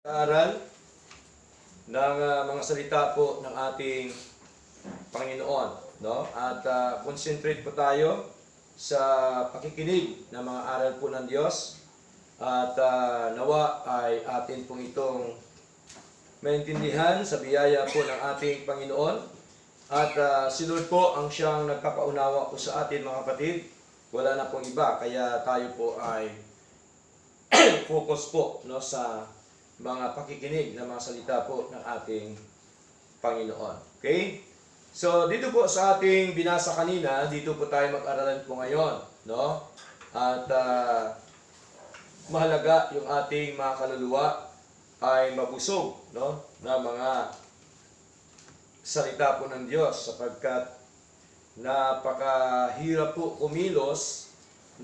Aral ng mga salita po ng ating Panginoon, no? At concentrate po tayo sa pakikinig ng mga aral po ng Diyos at nawa ay atin pong itong maintindihan sa biyaya po ng ating Panginoon at si Lord po ang siyang nagpapaunawa po sa atin, mga kapatid. Wala na pong iba, kaya tayo po ay focus po, no, sa mga pakikinig ng mga salita po ng ating Panginoon. Okay? So, dito po sa ating binasa kanina, dito po tayo mag-aralan po ngayon, no? At mahalaga yung ating mga kaluluwa ay mabusog, no, na mga salita po ng Diyos, sapagkat napakahirap po kumilos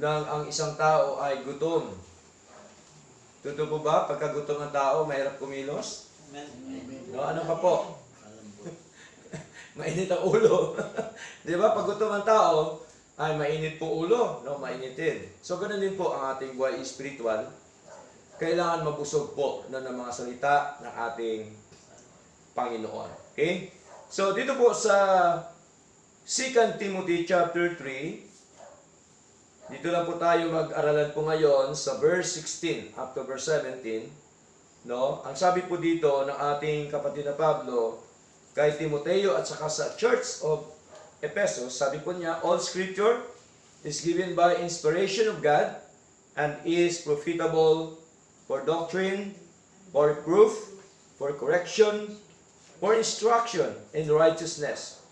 nang ang isang tao ay gutom. Totoo po ba? Pagkagutom ng tao, mahirap kumilos? No, ano pa po? Mainit ang ulo. Di ba? Pag gutom ang tao, ay mainit po ulo. No, mainitin. So, ganun din po ang ating buhay spiritual. Kailangan mabusog po ng mga salita ng ating Panginoon. Okay? So, dito po sa 2 Timothy chapter 3, dito lang po tayo mag-aralan po ngayon sa verse 16 up to verse 17. No? Ang sabi po dito ng ating kapatid na Pablo kay Timoteo at saka sa Church of Ephesus, sabi po niya, all scripture is given by inspiration of God and is profitable for doctrine, for proof, for correction, for instruction in righteousness,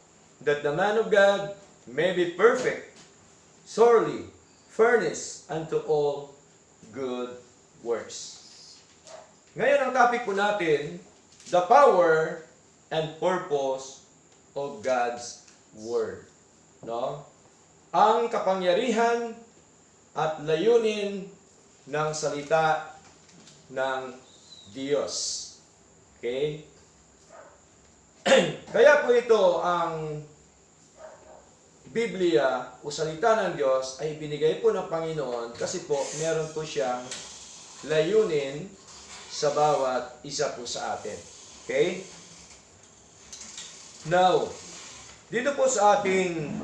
that the man of God may be perfect, thoroughly furnished unto all good works. Ngayon ang topic po natin, the power and purpose of God's Word. No? Ang kapangyarihan at layunin ng salita ng Diyos. Okay? Kaya po ito ang Biblia o salita ng Diyos ay binigay po ng Panginoon kasi po meron po siyang layunin sa bawat isa po sa atin. Okay? Now, dito po sa ating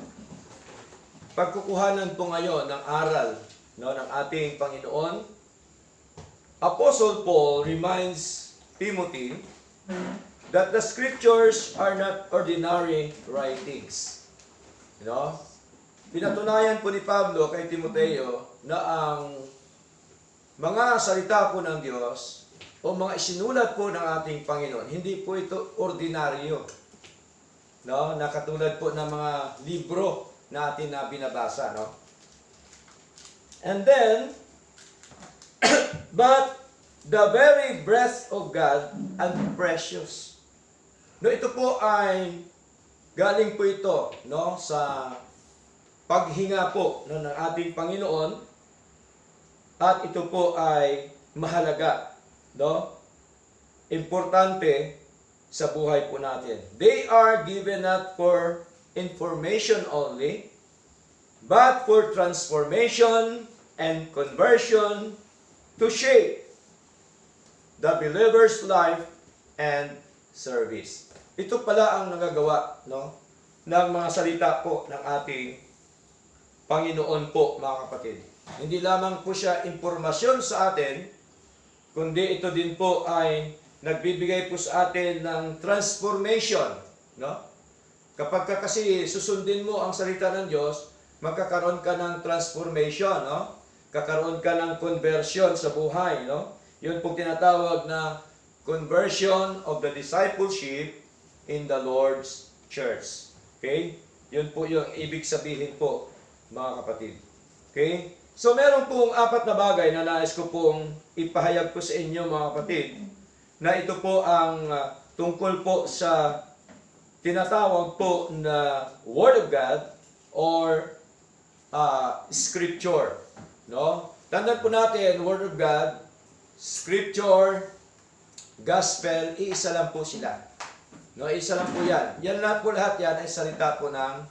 pagkukuhanan po ngayon ng aral, no, ng ating Panginoon, Apostle Paul reminds Timothy that the scriptures are not ordinary writings. You know? Pinatunayan po ni Pablo kay Timoteo na ang mga salita po ng Diyos o mga isinulat po ng ating Panginoon, hindi po ito ordinaryo. No? Na katulad po ng mga libro natin na binabasa. No? And then, but the very breath of God and precious. No, ito po ay galing po ito, no, sa paghinga po, no, ng ating Panginoon, at ito po ay mahalaga, no, importante sa buhay po natin. They are given not for information only, but for transformation and conversion to shape the believer's life and service. Ito pala ang nagagawa, no, ng mga salita po ng ating Panginoon po, mga kapatid. Hindi lamang po siya impormasyon sa atin, kundi ito din po ay nagbibigay po sa atin ng transformation. No? Kapag kasi susundin mo ang salita ng Diyos, magkakaroon ka ng transformation. No? Kakaroon ka ng conversion sa buhay. No? Yun po tinatawag na conversion of the discipleship in the Lord's Church. Okay? Yun po yung ibig sabihin po, mga kapatid. Okay? So, meron pong 4 na bagay na nais ko pong ipahayag po sa inyo, mga kapatid, na ito po ang tungkol po sa tinatawag po na Word of God or Scripture. No? Tandaan po natin, Word of God, Scripture, Gospel, iisa lang po sila. No, isa lang po yan. Lahat yan ay salita po ng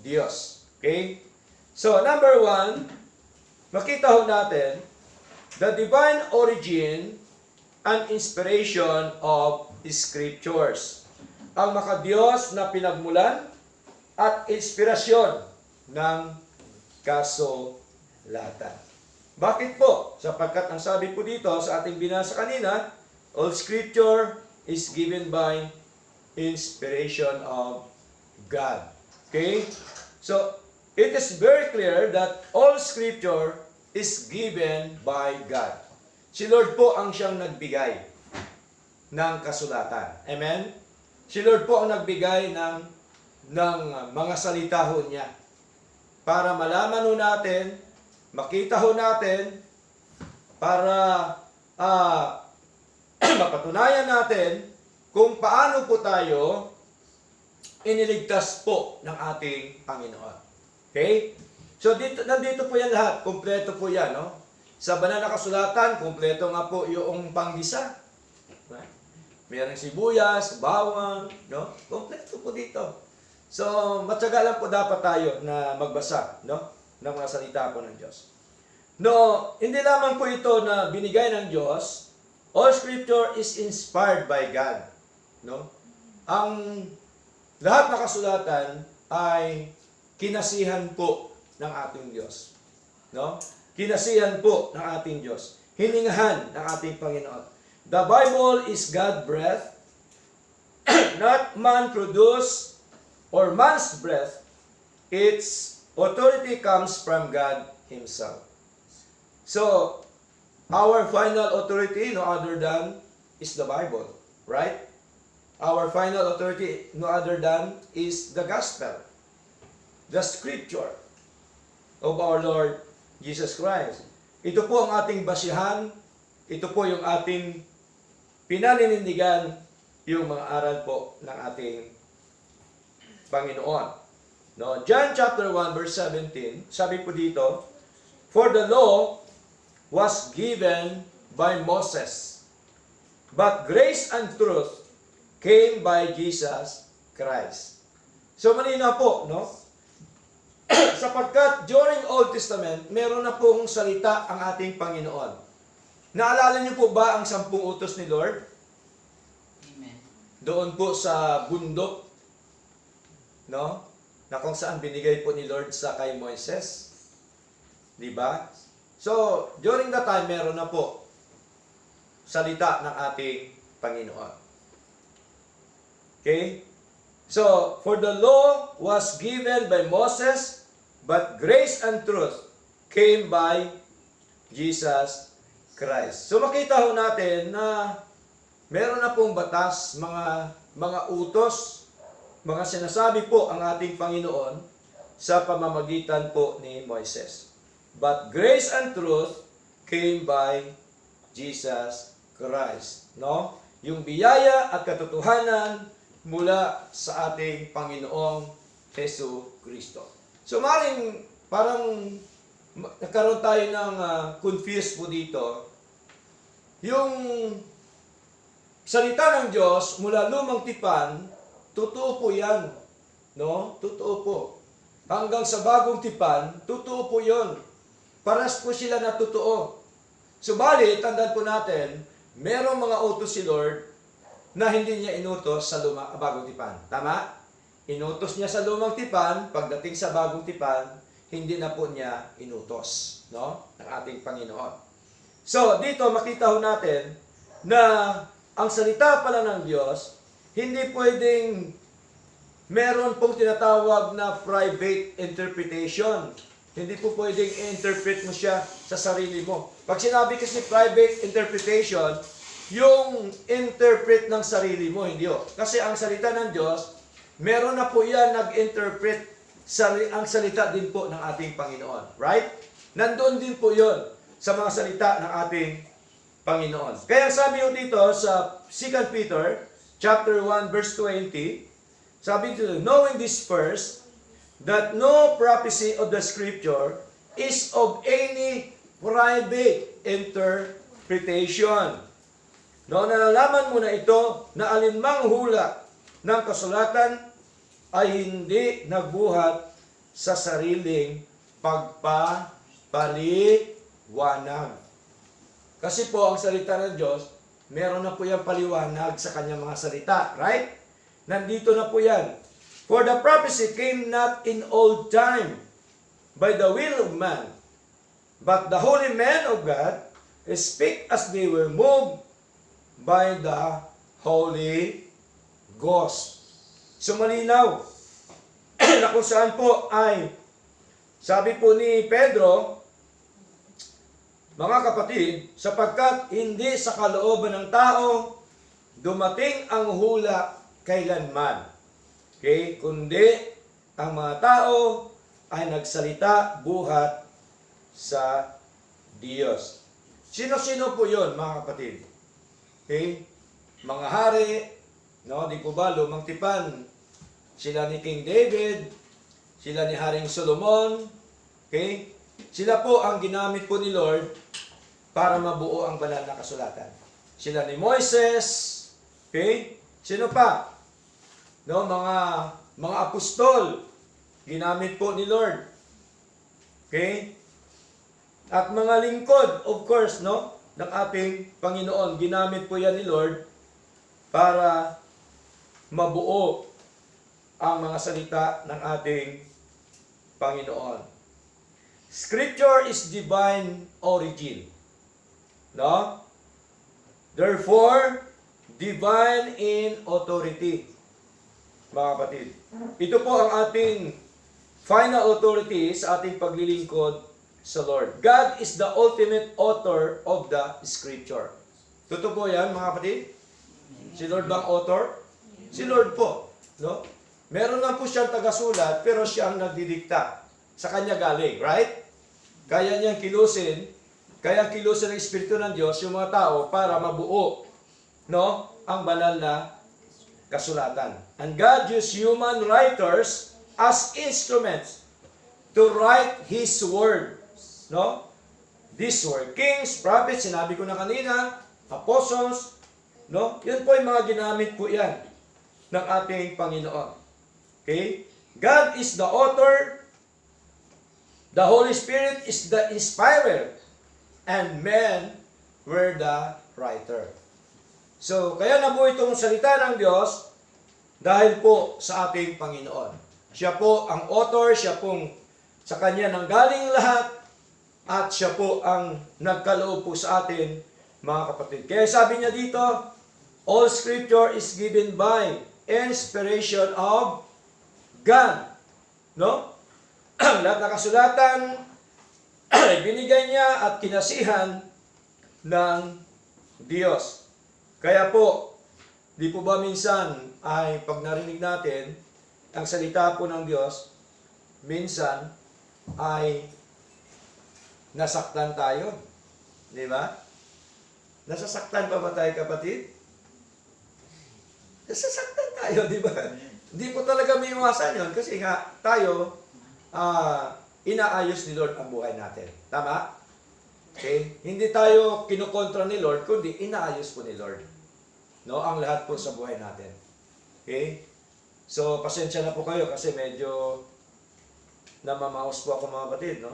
Diyos. Okay? So, number 1, makita ho natin, the divine origin and inspiration of Scriptures. Ang makadiyos na pinagmulan at inspirasyon ng kasulatan. Bakit po? Sapagkat ang sabi po dito sa ating binasa kanina, all Scripture is given by inspiration of God. Okay? So, it is very clear that all Scripture is given by God. Si Lord po ang siyang nagbigay ng kasulatan. Amen? Si Lord po ang nagbigay ng mga salita ho niya para malaman ho natin, makita ho natin, para mapatunayan natin kung paano po tayo iniligtas po ng ating Panginoon. Okay? So nandito po yan lahat, kumpleto po yan, no? Sa banal na kasulatan, kumpleto nga po yung panggisa. Mayroong sibuyas, bawang, no? Kumpleto po dito. So, matyaga lang po dapat tayo na magbasa, no? Ng mga salita po ng Diyos. No, hindi lamang po ito na binigay ng Diyos. All Scripture is inspired by God, no? Ang lahat ng kasulatan ay kinasihan po ng ating Diyos, no? Kinasihan po ng ating Diyos. Hiningahan ng ating Panginoon. The Bible is God's breath, not man-produced or man's breath. Its authority comes from God Himself. So, our final authority, no other than, is the Bible, right? Our final authority, no other than, is the gospel, the scripture of our Lord Jesus Christ. Ito po ang ating basihan, ito po yung ating pinaninindigan, yung mga aral po ng ating Panginoon. No, John chapter 1 verse 17, sabi po dito, for the law was given by Moses, but grace and truth came by Jesus Christ. So malinaw po, no? Sapagkat during Old Testament, meron na pong salita ang ating Panginoon. Naalala niyo po ba ang 10 utos ni Lord? Amen. Doon po sa bundok, no? Na kung saan binigay po ni Lord sa kay Moises. Di ba? So, during that time, meron na po salita ng ating Panginoon. Okay? So, for the law was given by Moses, but grace and truth came by Jesus Christ. So, makita ho natin na meron na pong batas, mga utos, mga sinasabi po ang ating Panginoon sa pamamagitan po ni Moises. But grace and truth came by Jesus Christ. No? Yung biyaya at katotohanan mula sa ating Panginoong Hesus Kristo. So maring parang nagkaroon tayo ng confused po dito. Yung salita ng Diyos mula lumang tipan, totoo po yan. No? Totoo po. Hanggang sa bagong tipan, totoo po yun. Paras po sila na totoo. Subalit, tandaan po natin, merong mga utos si Lord na hindi niya inutos sa bagong tipan. Tama? Inutos niya sa lumang tipan, pagdating sa bagong tipan, hindi na po niya inutos, no? Ng ating Panginoon. So, dito makita ho natin na ang salita pala ng Diyos, hindi pwedeng meron pong tinatawag na private interpretation. Hindi po pwedeng i-interpret mo siya sa sarili mo. Pag sinabi kasi private interpretation, yung interpret ng sarili mo, hindi o. Kasi ang salita ng Diyos, meron na po yan nag-interpret ang salita din po ng ating Panginoon. Right? Nandoon din po yon sa mga salita ng ating Panginoon. Kaya sabi ko dito sa 2 Peter chapter 1 verse 20, sabi dito, knowing this first, that no prophecy of the Scripture is of any private interpretation. No, nalalaman mo na ito na alinmang hula ng kasulatan ay hindi nagbuhat sa sariling pagpapaliwanag. Kasi po ang salita ng Diyos, meron na po yan paliwanag sa kanyang mga salita. Right? Nandito na po yan. For the prophecy came not in old time by the will of man, but the holy men of God speak as they were moved by the Holy Ghost. So malinaw na kung saan po ay, sabi po ni Pedro, mga kapatid, sapagkat hindi sa kalooban ng tao dumating ang hula kailanman. Okay? Kundi ang mga tao ay nagsalita buhat sa Diyos. Sino-sino po yon, mga kapatid? Okay? Mga hari, no? Di po ba, lumang tipan, sila ni King David, sila ni Haring Solomon, okay? Sila po ang ginamit po ni Lord para mabuo ang banal na kasulatan. Sila ni Moises, okay? Sino pa? No, mga apostol, ginamit po ni Lord. Okay? At mga lingkod, of course, no, ng ating Panginoon, ginamit po yan ni Lord para mabuo ang mga salita ng ating Panginoon. Scripture is divine origin. No? Therefore, divine in authority. Mga kapatid, ito po ang ating final authority sa ating paglilingkod sa Lord. God is the ultimate author of the Scripture. Totoo po yan, mga kapatid? Si Lord bang author? Si Lord po. No? Meron lang po siyang tagasulat, pero siya ang nagdidikta. Sa kanya galing, right? Kaya niyang kilusin ng Espiritu ng Diyos yung mga tao para mabuo, no, ang banal na kasulatan. And God used human writers as instruments to write His Word. No? This word, kings, prophets, sinabi ko na kanina, apostles, no? Yun po yung mga ginamit po yan ng ating Panginoon. Okay? God is the author, the Holy Spirit is the inspirer, and men were the writer. So, kaya nabuo itong salita ng Diyos dahil po sa ating Panginoon. Siya po ang author, siya pong sa Kanya nanggaling lahat, at siya po ang nagkaloob po sa atin, mga kapatid. Kaya sabi niya dito, all Scripture is given by inspiration of God. No? Lahat ng kasulatan, binigay niya at kinasihan ng Diyos. Kaya po, di po ba minsan ay pag narinig natin ang salita po ng Diyos, minsan ay nasaktan tayo. Di ba? Nasasaktan pa ba tayo, kapatid? Nasasaktan tayo, di ba? Hindi po talaga may iwasan yun kasi nga tayo, inaayos ni Lord ang buhay natin. Tama? Okay? Hindi tayo kinukontra ni Lord, kundi inaayos po ni Lord. No? Ang lahat po sa buhay natin. Okay? So, pasensya na po kayo kasi medyo namamaos po ako, mga kapatid, no?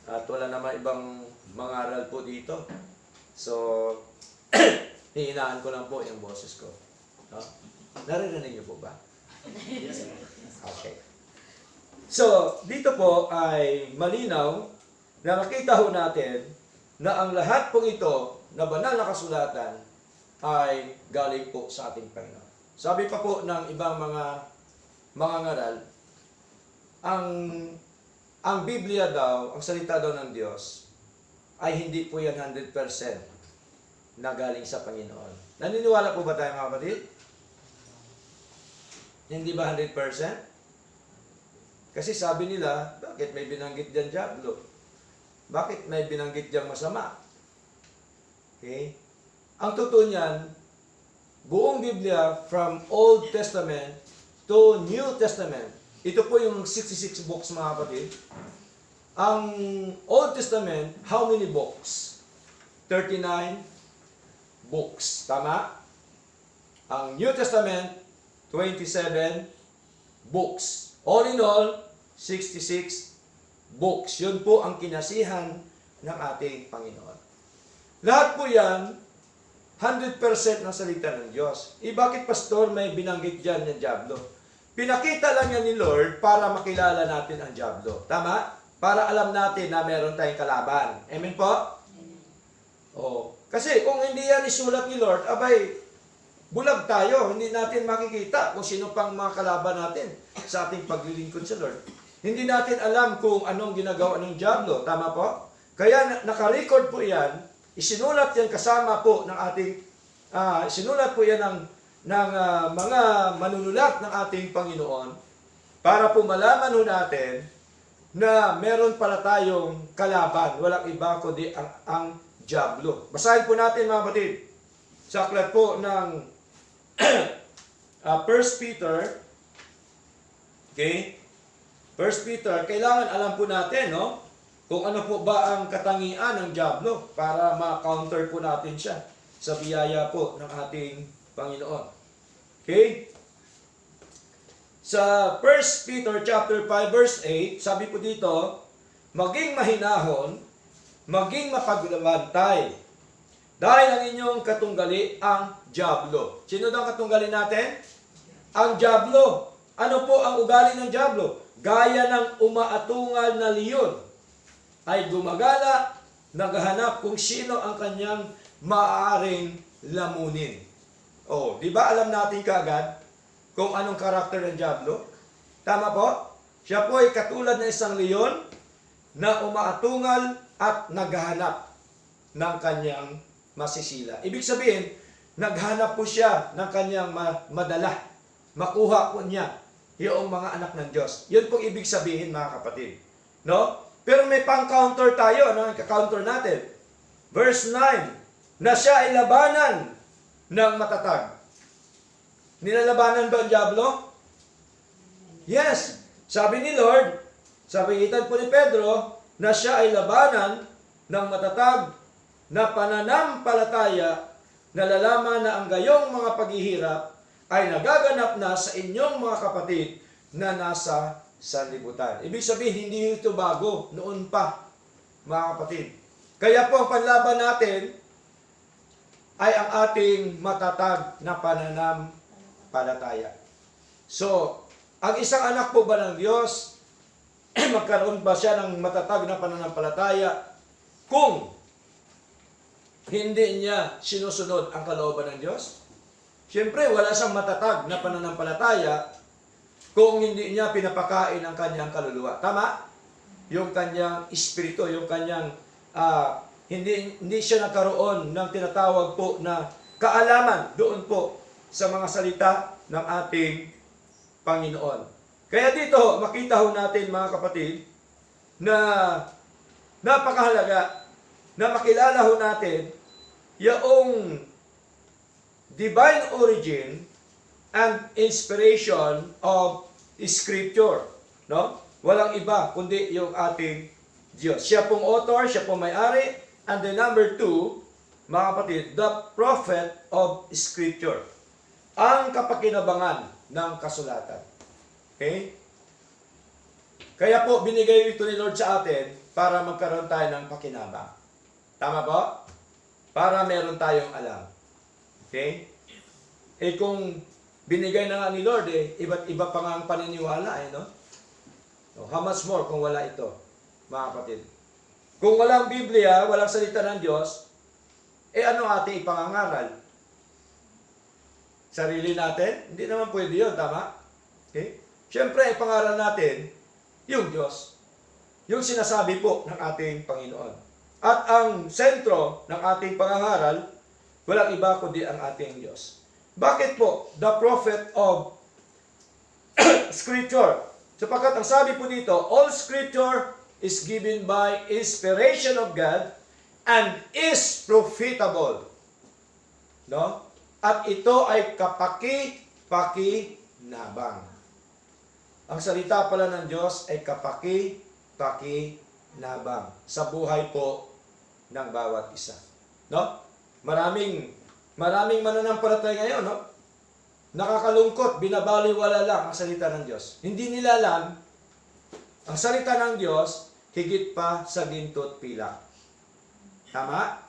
At wala naman ibang mangaral po dito. So, hihinaan ko lang po yung boses ko. No? Naririnig niyo po ba? Okay. So, dito po ay malinaw na makita ho natin na ang lahat pong ito na banal na kasulatan ay galing po sa ating Panginoon. Sabi pa po ng ibang mga ngaral, ang Biblia daw, ang salita daw ng Diyos, ay hindi po yan 100% na galing sa Panginoon. Naniniwala po ba tayo, mga kapatid? Hindi ba 100%? Kasi sabi nila, bakit may binanggit dyan diablo? Bakit may binanggit dyan masama? Okay? Ang totoo niyan, buong Biblia from Old Testament to New Testament, ito po yung 66 books, mga kapatid. Ang Old Testament, how many books? 39 books. Tama? Ang New Testament, 27 books. All in all, 66 books. Yun po ang kinasihan ng ating Panginoon. Lahat po yan, 100% ng salita ng Diyos. Bakit pastor may binanggit dyan yung Diablo? Pinakita lang yan ni Lord para makilala natin ang Diablo. Tama? Para alam natin na meron tayong kalaban. Amen po? Oh. Kasi kung hindi yan isulat ni Lord, abay, bulag tayo. Hindi natin makikita kung sino pang mga kalaban natin sa ating paglilingkod sa Lord. Hindi natin alam kung anong ginagawa ng Diablo. Tama po? Kaya naka-record po yan. Isinulat yan kasama po ng ating, sinulat po yan ng mga manunulat ng ating Panginoon para po malaman ho natin na meron pala tayong kalaban. Walang iba kundi ang Diablo. Basahin po natin mga batid. Sa aklat po ng 1 Peter. Okay? 1 Peter, kailangan alam po natin, no? Kung ano po ba ang katangian ng Diablo para ma-counter po natin siya sa biyaya po ng ating Panginoon. Okay? Sa 1 Peter chapter 5 verse 8, sabi po dito, maging mahinahon, maging mapagbantay, dahil ang inyong katunggali ang Diablo. Sino daw ang katunggali natin? Ang Diablo. Ano po ang ugali ng Diablo? Gaya ng umaatungal na leon, ay gumagala, naghahanap kung sino ang kanyang maaaring lamunin. Oh, di ba alam natin kaagad kung anong karakter ng Diablo? Tama po? Siya po ay katulad ng isang leon na umaatungal at naghahanap ng kanyang masisila. Ibig sabihin, naghanap po siya ng kanyang madala. Makuha po niya yung mga anak ng Diyos. Yun pong ibig sabihin, mga kapatid. No? Pero may pang-counter tayo. Ano ang counter natin? Verse 9, na siya ay labanan ng matatag. Nilalabanan ba ang Diablo? Yes. Sabi ni Lord, sabi itan po ni Pedro, na siya ay labanan ng matatag na pananampalataya, nalalaman na ang gayong mga paghihirap ay nagaganap na sa inyong mga kapatid na nasa sanlibutan. Ibig sabihin, hindi ito bago. Noon pa, mga kapatid. Kaya po ang panlaban natin ay ang ating matatag na pananampalataya. So, ang isang anak po ba ng Diyos, magkaroon ba siya ng matatag na pananampalataya kung hindi niya sinusunod ang kalooban ng Diyos? Siyempre, wala siyang matatag na pananampalataya kung hindi niya pinapakain ang kanyang kaluluwa. Tama? Yung kanyang espiritu, yung kanyang, hindi siya nagkaroon ng tinatawag po na kaalaman doon po sa mga salita ng ating Panginoon. Kaya dito, makita ho natin mga kapatid, na napakahalaga na makilala ho natin yung divine origin and inspiration of Scripture. No? Walang iba kundi yung ating Diyos. Siya pong author, siya pong may-ari, and the number 2, mga kapatid, the prophet of Scripture. Ang kapakinabangan ng kasulatan. Okay? Kaya po, binigay ito ni Lord sa atin para magkaroon tayo ng pakinabang. Tama po? Para meron tayong alam. Okay? Eh kung binigay na nga ni Lord, iba't iba pa nga ang paniniwala, no? So, how much more kung wala ito, mga kapatid? Kung walang Biblia, walang salita ng Diyos, ano ating ipangangaral? Sarili natin? Hindi naman pwede yun, tama? Okay? Siyempre, ipangaral natin yung Diyos. Yung sinasabi po ng ating Panginoon. At ang sentro ng ating pangangaral, walang iba kundi ang ating Diyos. Bakit po? The prophet of Scripture. Sapagkat ang sabi po dito, all Scripture is given by inspiration of God and is profitable. No? At ito ay kapaki-pakinabang. Ang salita pala ng Diyos ay kapaki-pakinabang sa buhay po ng bawat isa. No? Maraming mananampalataya ngayon, no? Nakakalungkot, binabaliwala lang ang salita ng Diyos. Hindi nila alam, ang salita ng Diyos, higit pa sa ginto at pilak. Tama?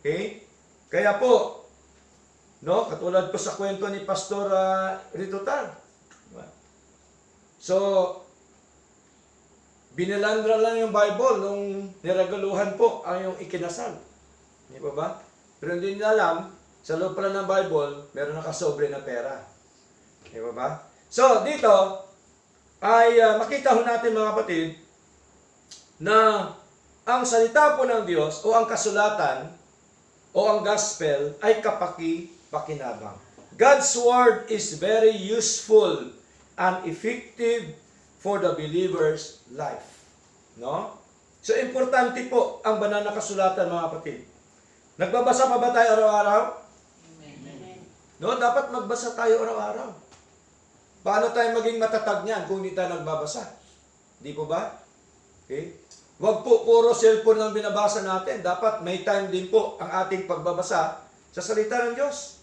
Okay? Kaya po, No? Katulad ko sa kwento ni Pastor Ritutal. So, binalandra lang yung Bible nung niragaluhan po ang yung ikinasal. Di ba ba? Pero hindi nila alam, sa loob pala ng Bible, meron nakasobre na pera. Di ba ba? So, dito, ay makita ho natin mga kapatid, na ang salita po ng Diyos, o ang kasulatan, o ang gospel, ay kapaki-pakinabang. God's word is very useful and effective for the believer's life. No? So, importante po ang banal na kasulatan, mga kapatid. Nagbabasa pa ba tayo araw-araw? Amen. No, dapat magbasa tayo araw-araw. Paano tayo maging matatag niyan kung hindi tayo nagbabasa? Di po ba? Okay? Huwag po puro cellphone lang binabasa natin. Dapat may time din po ang ating pagbabasa sa salita ng Diyos.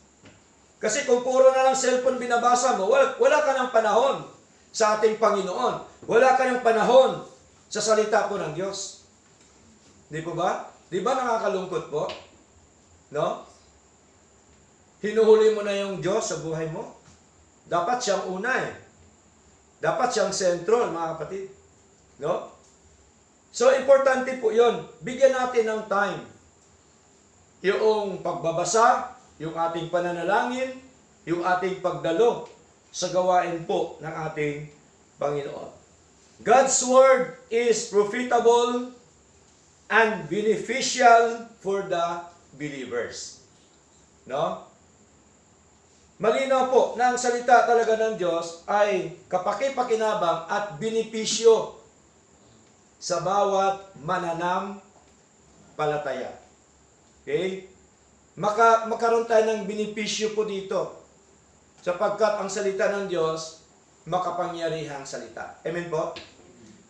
Kasi kung puro na lang cellphone binabasa mo, wala ka ng panahon sa ating Panginoon. Wala ka ng panahon sa salita po ng Diyos. Di po ba? Di ba nakakalungkot po? No? Hinuhuli mo na yung Diyos sa buhay mo. Dapat siyang una eh. Dapat siyang sentro, mga kapatid. No? So, importante po yun. Bigyan natin ng time. Yung pagbabasa, yung ating pananalangin, yung ating pagdalo sa gawain po ng ating Panginoon. God's Word is profitable and beneficial for the believers. No? Malinaw po na ang salita talaga ng Diyos ay kapaki-pakinabang at benepisyo sa bawat mananampalataya. Okay? Makaroon tayo ng benepisyo po dito sapagkat ang salita ng Diyos makapangyarihang salita. Amen po?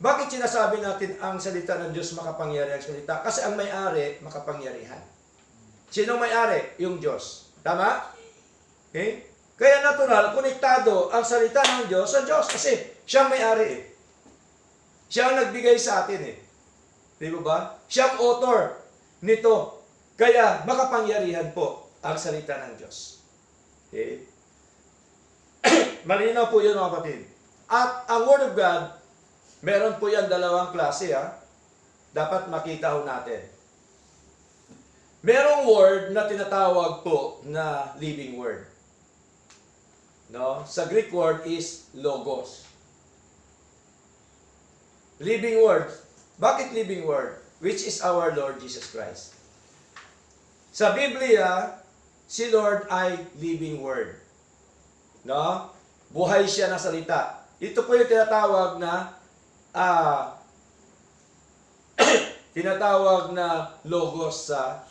Bakit sinasabi natin ang salita ng Diyos makapangyarihang salita? Kasi ang may-ari makapangyarihan. Sino may-ari? Yung Diyos. Tama? Okay? Kaya natural, konektado ang salita ng Diyos sa Diyos kasi siyang may-ari eh. Siya ang nagbigay sa atin eh. Di ba? Siya ang author nito. Kaya makapangyarihan po ang salita ng Diyos. Okay? Malinaw po yun mga kapatid. At ang Word of God, meron po yan dalawang klase ha. Dapat makita ho natin. Merong word na tinatawag po na living word. No? Sa Greek word is logos. Living word. Bakit living word? Which is our Lord Jesus Christ. Sa Biblia, si Lord ay living word. No? Buhay siya na salita. Ito po yung tinatawag na tinatawag na logos sa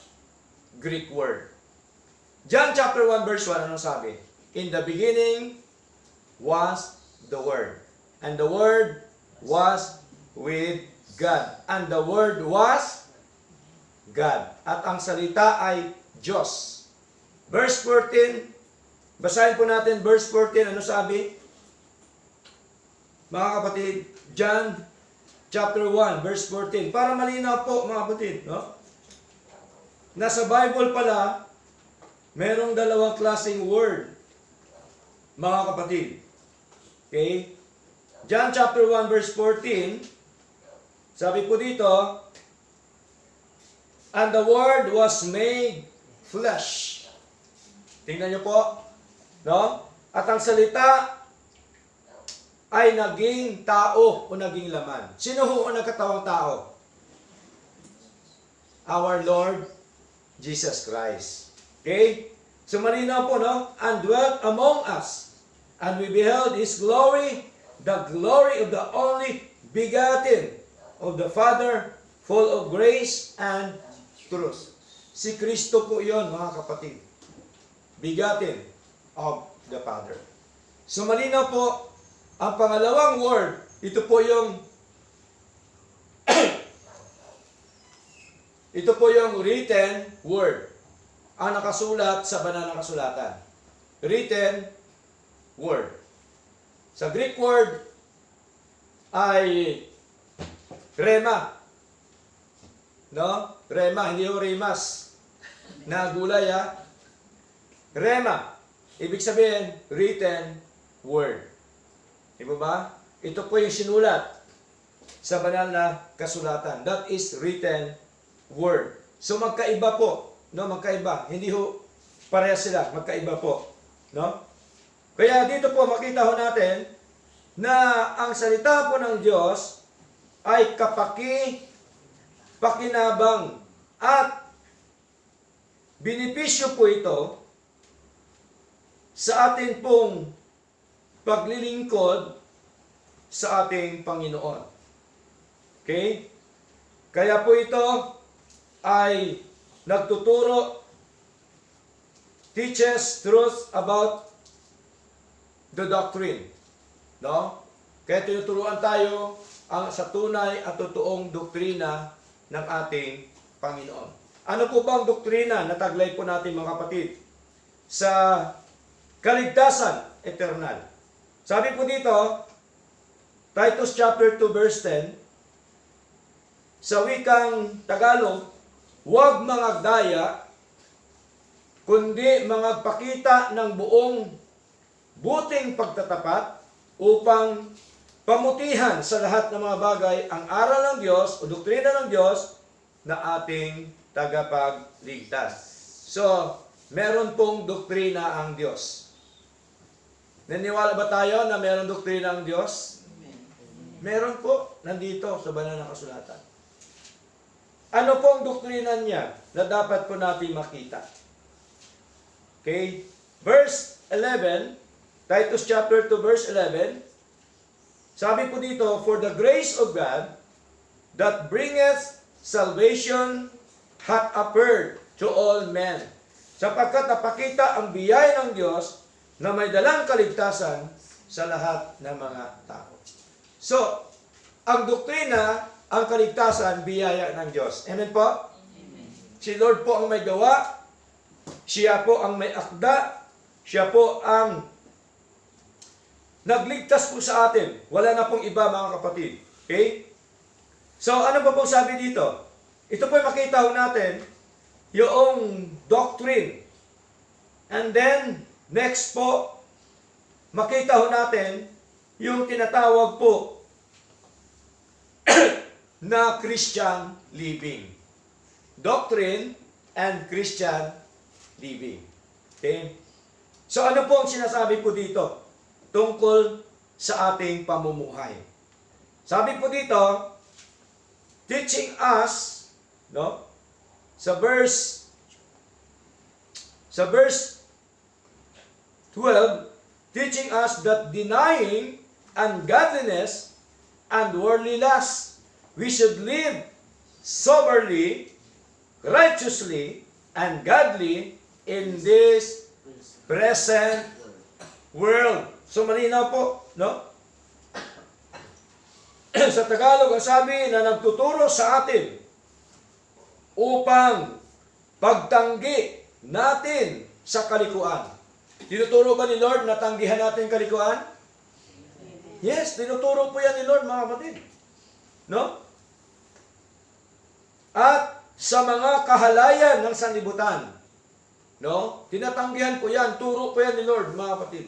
Greek word. John chapter 1 verse 1, anong sabi? In the beginning was the Word. And the Word was with God. And the Word was God. At ang salita ay Diyos. Verse 14, basahin po natin verse 14, ano sabi? Mga kapatid, John chapter 1, verse 14. Para malinaw po, mga kapatid, no? Nasa Bible pala, merong dalawang klaseng word, mga kapatid. Okay? John chapter 1, verse 14, sabi po dito, and the Word was made flesh. Tingnan niyo po, no? At ang salita ay naging tao o naging laman. Sino ho ang nagkatawang tao? Our Lord Jesus Christ. Okay? So malinaw po, no? And dwelt among us, and we beheld His glory, the glory of the only begotten of the Father, full of grace and truth. Si Kristo po yon, mga kapatid. Begotten of the Father. So malinaw po, ang pangalawang word, ito po yung ito po yung written word. Ang nakasulat sa banal na kasulatan. Written word. Sa Greek word ay rema. No? Rema, hindi yung remas na gulay ha. Rema. Ibig sabihin, written word. Di ba ba? Ito po yung sinulat sa banal na kasulatan. That is written word. So magkaiba po, no? Magkaiba. Hindi ho parehas sila, magkaiba po, no? Kaya dito po makita ho natin na ang salita po ng Diyos ay pakinabang at benepisyo po ito sa atin pong paglilingkod sa ating Panginoon. Okay? Kaya po ito ay nagtuturo, teaches truth about the doctrine. No? Kaya tinuturuan tayo sa tunay at totoong doktrina ng ating Panginoon. Ano po ba ang doktrina na taglay po natin mga kapatid? Sa kaligtasan eternal. Sabi po dito, Titus chapter 2 verse 10, sa wikang Tagalog, huwag mangagdaya, kundi mangagpakita ng buong buting pagtatapat upang pamutihan sa lahat ng mga bagay ang aral ng Diyos o doktrina ng Diyos na ating tagapagligtas. So, meron pong doktrina ang Diyos. Naniwala ba tayo na meron doktrina ang Diyos? Meron po, nandito sa banal na kasulatan. Ano pong doktrina niya na dapat po natin makita? Okay? Verse 11, Titus chapter 2 verse 11, sabi po dito, for the grace of God that bringeth salvation hath appeared to all men. Sapagkat napakita ang biyaya ng Diyos na may dalang kaligtasan sa lahat ng mga tao. So, ang doktrina, ang kaligtasan, biyaya ng Diyos. Amen po? Amen. Si Lord po ang may gawa, siya po ang may akda, siya po ang nagligtas po sa atin. Wala na pong iba mga kapatid. Okay? So, ano pa pong sabi dito? Ito po makita ho natin yung doctrine. And then, next po, makita ho natin yung tinatawag po na Christian living. Doctrine and Christian living. Okay? So, ano po ang sinasabi po dito tungkol sa ating pamumuhay? Sabi po dito, teaching us, no? Sa verse 12, teaching us that denying ungodliness and worldly lust, we should live soberly, righteously, and godly in this present world. So malinaw po, no? Sa Tagalog, ang sabi na nagtuturo sa atin upang pagtanggi natin sa kalikuan. Tinuturo ba ni Lord na tanggihan natin kalikuan? Yes, tinuturo po yan ni Lord, mga kapatid. No? At sa mga kahalayan ng sanlibutan, no? Tinatanggihan po yan, turo po yan ni Lord, mga kapatid.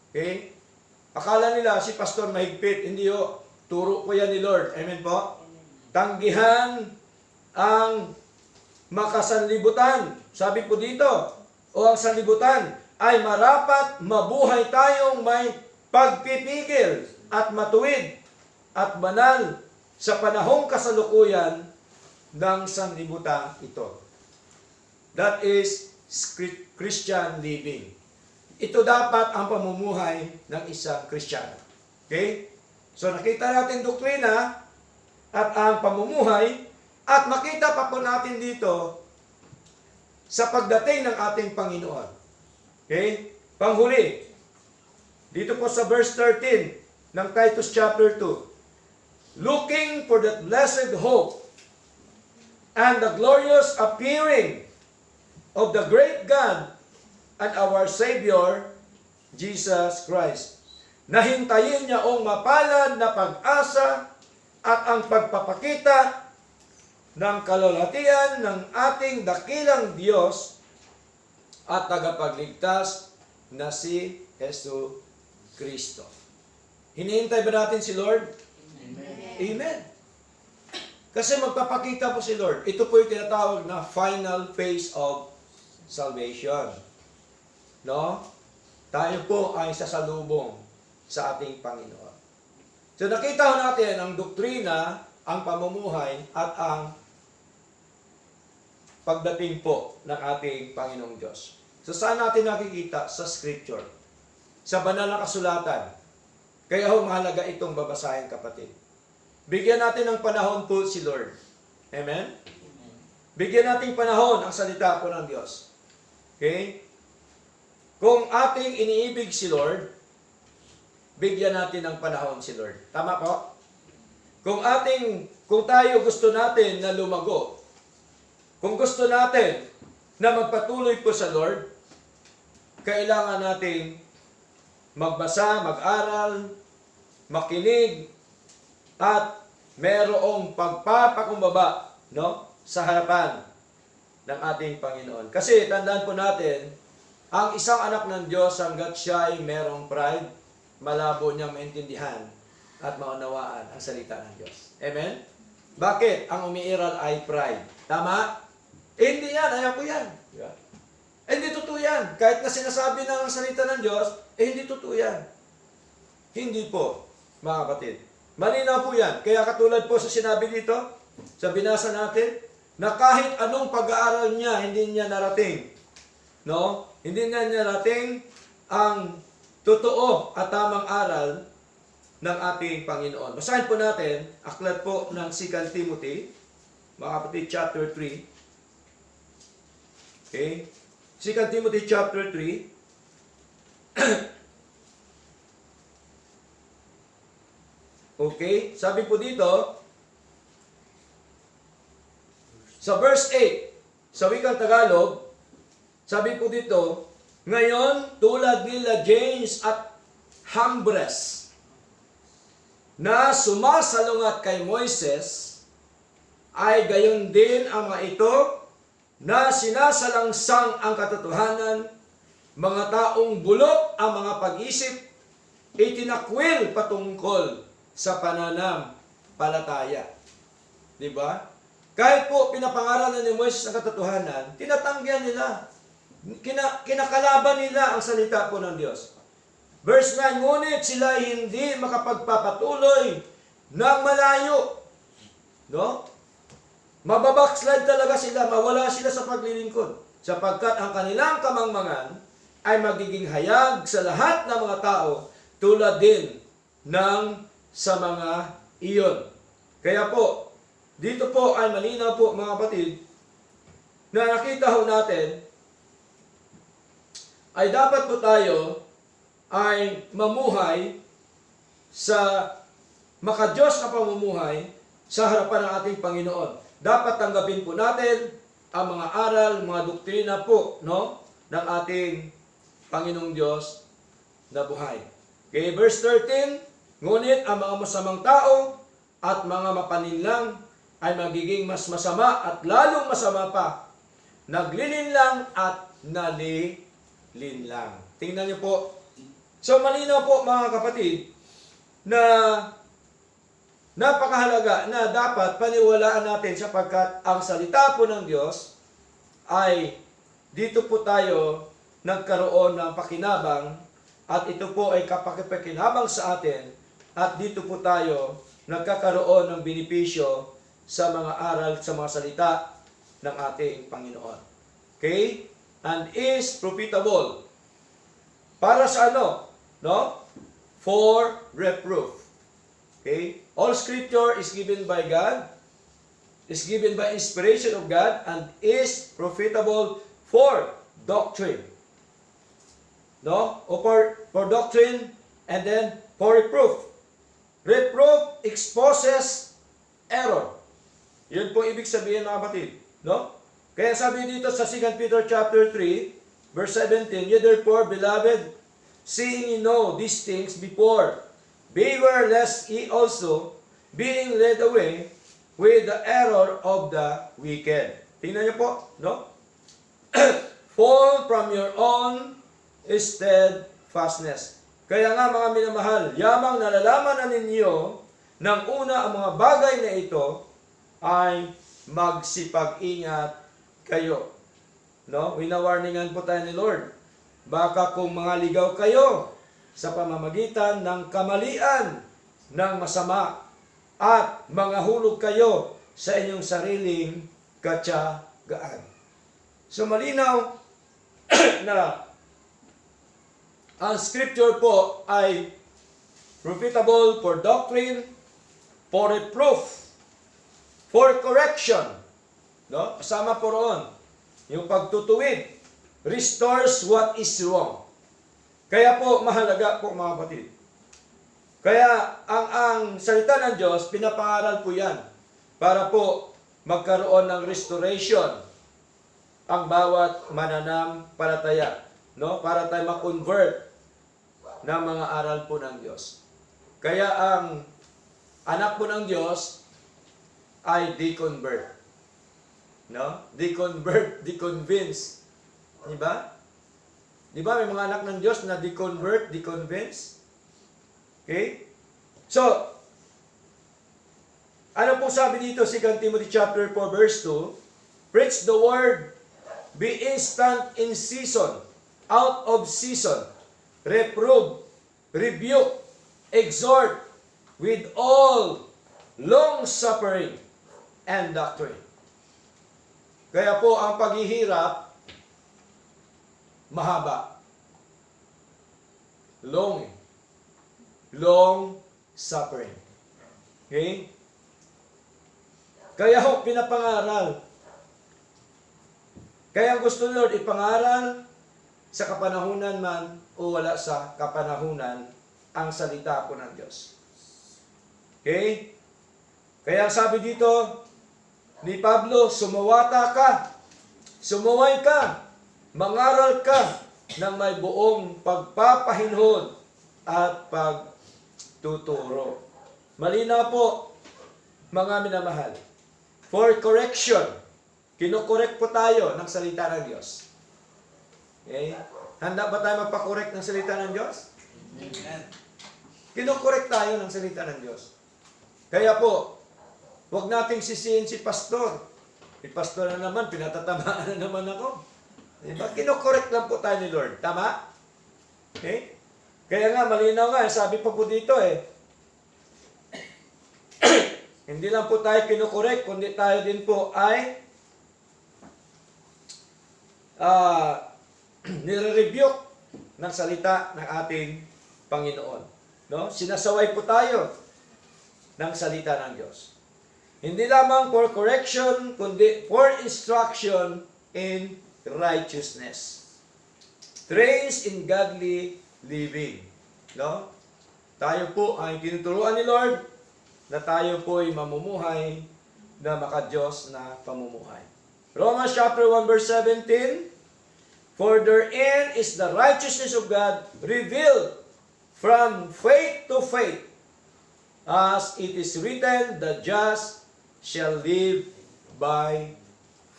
Okay? Akala nila si pastor mahigpit, hindi ho. Turo po yan ni Lord. Amen po? Tanggihan ang makasanlibutan. Sabi po dito, o ang sanlibutan ay marapat mabuhay tayong may pagpipigil at matuwid at banal sa panahong kasalukuyan ng sanlibutan ito. That is Christian living. Ito dapat ang pamumuhay ng isang Kristiyano. Okay? So nakita natin doktrina at ang pamumuhay at makita pa po natin dito sa pagdating ng ating Panginoon. Okay? Panghuli. Dito po sa verse 13 ng Titus chapter 2. Looking for that blessed hope and the glorious appearing of the great God and our Savior, Jesus Christ. Nahintayin niya ang mapalad na pag-asa at ang pagpapakita ng kalulatian ng ating dakilang Diyos at tagapagligtas na si Jesu Kristo. Hinihintay ba natin si Lord? Amen. Kasi magpapakita po si Lord. Ito po yung tinatawag na final phase of salvation. No? Tayo po ay sasalubong sa ating Panginoon. So nakita ho natin ang doktrina, ang pamumuhay, at ang pagdating po ng ating Panginoong Diyos. So saan natin nakikita? Sa Scripture. Sa banal na kasulatan. Kaya ho mahalaga itong babasahin, kapatid. Bigyan natin ng panahon po si Lord. Amen? Bigyan natin panahon ang salita po ng Diyos. Okay? Kung ating iniibig si Lord, bigyan natin ng panahon si Lord. Tama po? Kung tayo gusto natin na lumago, kung gusto natin na magpatuloy po sa Lord, kailangan natin magbasa, mag-aral, makinig, at merong pagpapakumbaba, no, sa harapan ng ating Panginoon. Kasi tandaan po natin, ang isang anak ng Diyos, hanggat siya ay merong pride, malabo niyang maintindihan at maunawaan ang salita ng Diyos. Amen? Bakit? Ang umiiral ay pride. Tama? Hindi yan. Ayaw ko yan. Yeah. Hindi totoo yan. Kahit na sinasabi na ang salita ng Diyos, hindi totoo yan. Hindi po, mga kapatid. Malinaw po yan. Kaya katulad po sa sinabi dito, sa binasa natin, na kahit anong pag-aaral niya, hindi niya narating. No? Hindi niya narating ang totoo at tamang aral ng ating Panginoon. Basahin po natin, aklat po ng 2 Timothy, mga kapatid, chapter 3. Okay? 2 Timothy chapter 3. Okay? Sabi po dito, sa verse 8, sa wikang Tagalog, sabi po dito, ngayon, tulad nila James at Jambres, na sumasalungat kay Moises, ay gayon din ang mga ito, na sinasalangsang ang katotohanan, mga taong bulok ang mga pag-isip, itinakwil patungkol sa pananampalataya. Diba? Kahit po pinapangaralan ni Moises ang katotohanan, tinatanggihan nila. Kinakalaban nila ang salita po ng Diyos. Verse 9, ngunit sila hindi makapagpapatuloy ng malayo. No? Mababackslide talaga sila, mawala sila sa paglilingkod. Sapagkat ang kanilang kamangmangan ay magiging hayag sa lahat ng mga tao tulad din ng sa mga iyon. Kaya po, dito po ay malinaw po mga kapatid, na nakita ho natin, ay dapat po tayo ay mamuhay sa makadiyos na pamumuhay sa harapan ng ating Panginoon. Dapat tanggapin po natin ang mga aral, mga doktrina po, no, ng ating Panginoong Diyos na buhay. Okay, verse 13, ngunit ang mga masamang tao at mga mapaninlang ay magiging mas masama at lalong masama pa. Naglilinlang at nalilinlang. Tingnan niyo po. So malinaw po mga kapatid na napakahalaga na dapat paniwalaan natin sapagkat ang salita po ng Diyos ay dito po tayo nagkaroon ng pakinabang at ito po ay kapakipakinabang sa atin at dito po tayo nagkakaroon ng benepisyo sa mga aral, sa mga salita ng ating Panginoon. Okay? And is profitable. Para sa ano? No? For reproof. Okay? All scripture is given by God, is given by inspiration of God, and is profitable for doctrine. No? O for doctrine, and then for reproof. Reproof exposes error. Yun po ibig sabihin mga kapatid. No? Kaya sabi dito sa 2 Peter chapter 3, verse 17, you therefore, beloved, seeing you know these things before, beware lest ye also, being led away with the error of the wicked. Tingnan niyo po, no? fall from your own steadfastness. Kaya nga mga minamahal, yamang nalalaman na ninyo ng una ang mga bagay na ito ay magsipag-ingat kayo. No? Winawarningan po tayo ni Lord. Baka kung mga ligaw kayo sa pamamagitan ng kamalian ng masama at mga hulog kayo sa inyong sariling katyagaan. So malinaw na ang scripture po ay profitable for doctrine, for reproof, for correction. No? Kasama po roon yung pagtutuwid, restores what is wrong. Kaya po mahalaga po mga kapatid. Kaya ang salita ng Diyos, pinapangaral po yan para po magkaroon ng restoration ang bawat mananampalataya, no? Para tayo ma-convert ng mga aral po ng Diyos. Kaya ang anak po ng Diyos ay deconvert. No? Deconvert, deconvince. Di ba? Di ba may mga anak ng Diyos na deconvert, deconvince? Okay? So, ano po sabi dito, 2 Timothy chapter 4 verse 2? Preach the word, be instant in season, out of season, reprove, rebuke, exhort, with all long-suffering and doctrine. Kaya po ang paghihirap, mahaba. Long suffering. Okay? Kaya ho, pinapangaral. Kaya ang gusto ni Lord, ipangaral sa kapanahunan man o wala sa kapanahunan ang salita po ng Diyos. Okay? Kaya sabi dito ni Pablo, sumawata ka, sumuway ka, mangaral ka ng may buong pagpapahinhod at pagtuturo. Malinaw po, mga minamahal. For correction, kinokorek po tayo ng salita ng Diyos. Okay? Handa ba tayo magpakorek ng salita ng Diyos? Amen. Kinokorek tayo ng salita ng Diyos. Kaya po, huwag nating sisihin si pastor. Si pastor na naman, pinatatamaan na naman ako. Diba? Kinokorek lang po tayo ni Lord. Tama? Okay? Kaya nga, malinaw nga, sabi pa po dito hindi lang po tayo kinokorek, kundi tayo din po ay nire-rebuke ng salita ng ating Panginoon. No? Sinasaway po tayo ng salita ng Diyos. Hindi lamang for correction, kundi for instruction in righteousness. Trains in godly living. No? Tayo po ay tinuturuan ni Lord na tayo po ay mamumuhay na maka-Diyos na pamumuhay. Romans chapter 1 verse 17, for therein is the righteousness of God revealed from faith to faith, as it is written, the just shall live by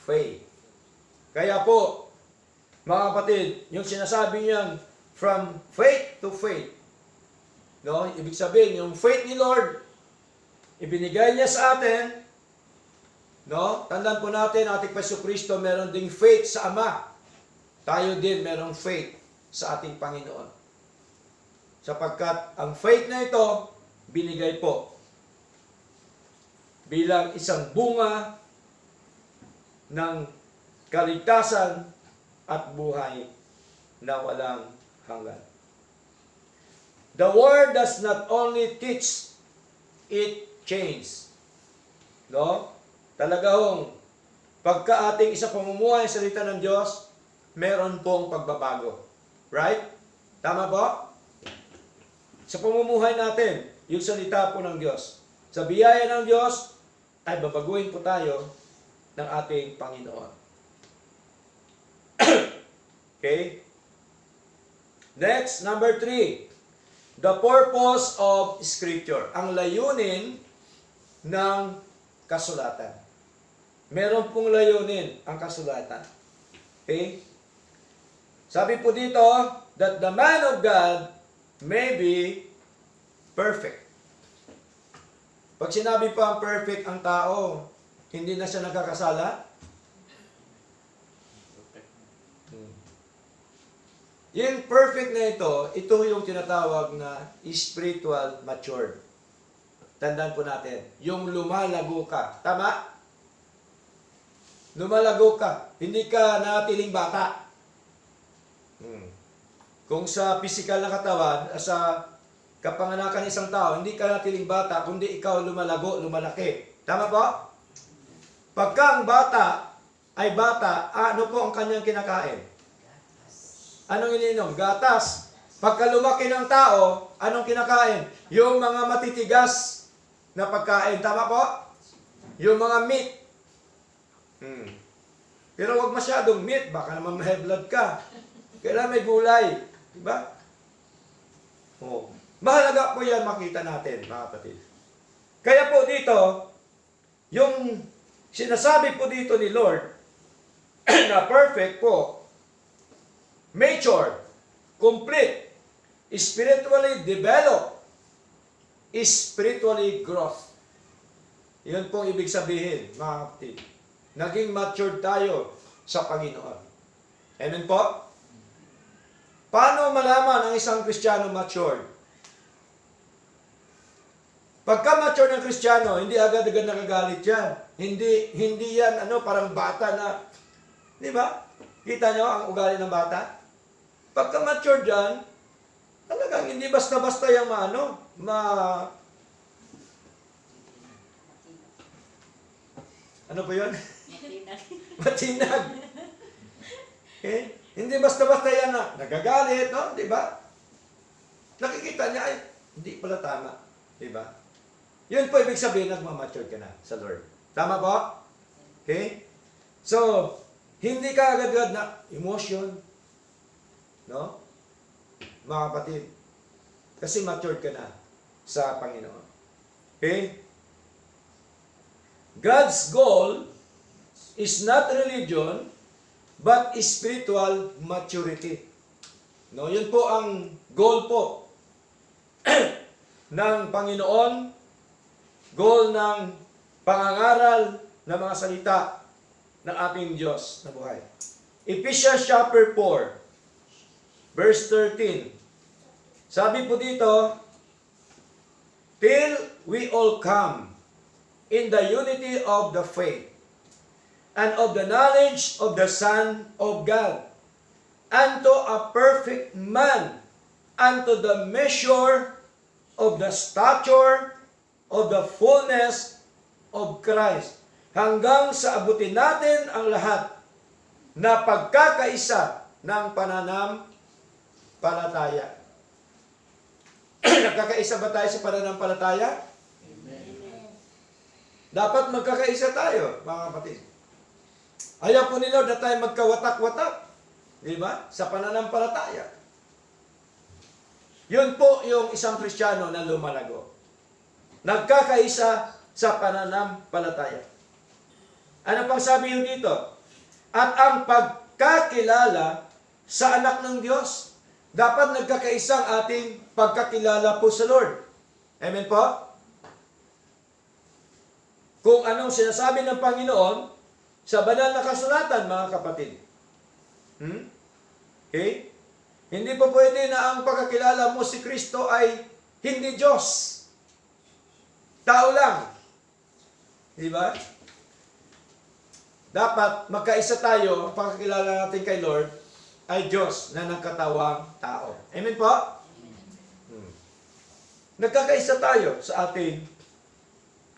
faith. Kaya po, mga kapatid, yung sinasabi niyan, from faith to faith, no? Ibig sabihin, yung faith ni Lord, ibinigay niya sa atin, no? Tandaan po natin, ating Jesucristo, meron ding faith sa Ama. Tayo din merong faith sa ating Panginoon. Sapagkat ang faith na ito, binigay po bilang isang bunga ng kaligtasan at buhay na walang hanggan. The Word does not only teach, it changes. No? Talaga hong, pagka ating isa pamumuhay sa salita ng Diyos, meron pong pagbabago. Right? Tama po? Sa pamumuhay natin, yung salita po ng Diyos. Sa biyaya ng Diyos, ay babaguhin po tayo ng ating Panginoon. Okay? Next, number 3. The purpose of Scripture. Ang layunin ng kasulatan. Meron pong layunin ang kasulatan. Okay? Sabi po dito, that the man of God may be perfect. Pag sinabi pa ang perfect ang tao, hindi na siya nagkakasala? Yung perfect na ito yung tinatawag na spiritual matured. Tandaan po natin, yung lumalago ka. Tama? Lumalago ka. Hindi ka natiling bata. Kung sa physical na katawan, sa kapanganakan ng isang tao, hindi ka natiling bata, kundi ikaw lumalago, lumalaki. Tama po? Pagka ang bata ay bata, ano po ang kanyang kinakain? Anong iniinom? Gatas. Pagka lumaki ng tao, anong kinakain? Yung mga matitigas na pagkain. Tama po? Yung mga meat. Pero wag masyadong meat. Baka naman may blood ka. Kailangan may gulay. Diba? Oh. Mahalaga po yan makita natin, mga kapatid. Kaya po dito, yung sinasabi po dito ni Lord, na perfect po, mature, complete, spiritually developed, spiritually growth. Yun pong ibig sabihin, mga kapatid. Naging matured tayo sa Panginoon. Amen po? Paano malaman ang isang Kristiyano matured? Pagka mature ng Kristiyano, hindi agad-agad nakagalit yan. Hindi yan parang bata na, di ba? Kita nyo ang ugali ng bata? Pagka mature dyan, talagang hindi basta-basta yung ano po yun? Matinag. Okay? Hindi basta-basta yan na nagagalit, no? Di ba? Nakikita niya, ay, hindi pala tama. Di ba? Yun po ibig sabihin, nagmamature ka na sa Lord. Tama po? Okay? So, hindi ka agad-agad na emotion, no? Mga kapatid. Kasi matured ka na sa Panginoon. Okay? God's goal is not religion, but spiritual maturity. No, yun po ang goal po ng Panginoon, goal ng pangangaral ng mga salita ng ating Diyos na buhay. Ephesians chapter 4, verse 13. Sabi po dito, till we all come in the unity of the faith and of the knowledge of the Son of God, unto a perfect man, unto the measure of the stature of the fullness of Christ. Hanggang sa abutin natin ang lahat na pagkakaisa ng pananampalataya. Nagkakaisa ba tayo sa pananampalataya? Amen. Dapat magkakaisa tayo, mga kapatid. Ayaw po ni Lord na tayo magkawatak-watak. Di ba? Sa pananampalataya. Yun po yung isang Kristiyano na lumalago. Nagkakaisa sa pananampalataya. Ano pang sabi yun dito? At ang pagkakilala sa anak ng Diyos. Dapat nagkakaisa ang ating pagkakilala po sa Lord. Amen po? Kung anong sinasabi ng Panginoon, sa banal na kasulatan, mga kapatid. Okay? Hindi po pwede na ang pagkakilala mo si Kristo ay hindi Diyos. Tao lang. Di ba? Dapat magkaisa tayo, ang pagkakilala natin kay Lord ay Diyos na nagkatawang tao. Amen po? Nagkakaisa tayo sa ating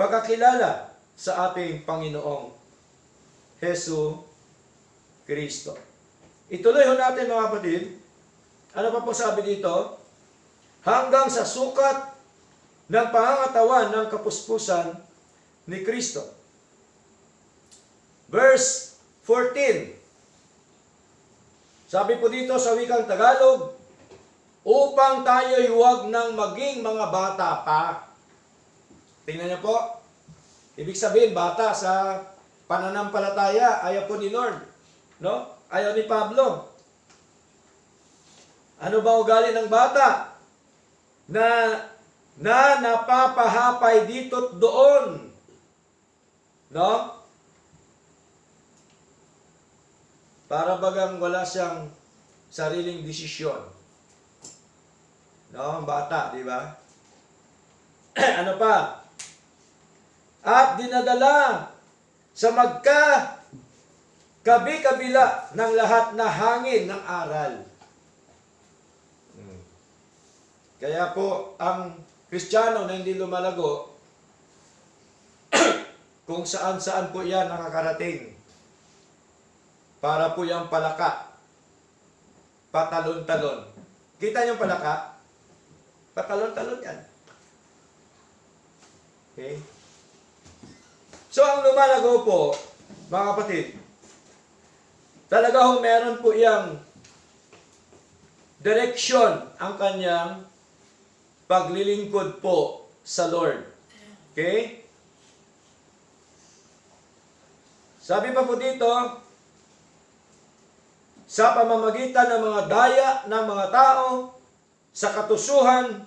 pagkakilala sa ating Panginoong Hesu Kristo. Ituloy ho natin, mga kapatid. Ano pa po sabi dito? Hanggang sa sukat ng pangangatawan ng kapuspusan ni Kristo. Verse 14. Sabi po dito sa wikang Tagalog, upang tayo'y huwag nang maging mga bata pa. Tingnan niyo po. Ibig sabihin, bata sa pananampalataya, ayaw po ni Lord. No? Ayaw ni Pablo. Ano ba ugali ng bata? Na napapahapay dito't doon. No? Para bagang wala siyang sariling desisyon. No? Ang bata, di ba? Ano pa? At dinadala sa kabi-kabila ng lahat na hangin ng aral. Kaya po, ang Kristiyano na hindi lumalago, kung saan-saan po yan nakakarating, para po yung palaka, patalon-talon. Kita yung palaka? Patalon-talon yan. Okay? So, ang lumalago po, mga kapatid, talaga ho meron po yung direksyon ang kanyang paglilingkod po sa Lord. Okay? Sabi pa po dito, sa pamamagitan ng mga daya ng mga tao, sa katusuhan,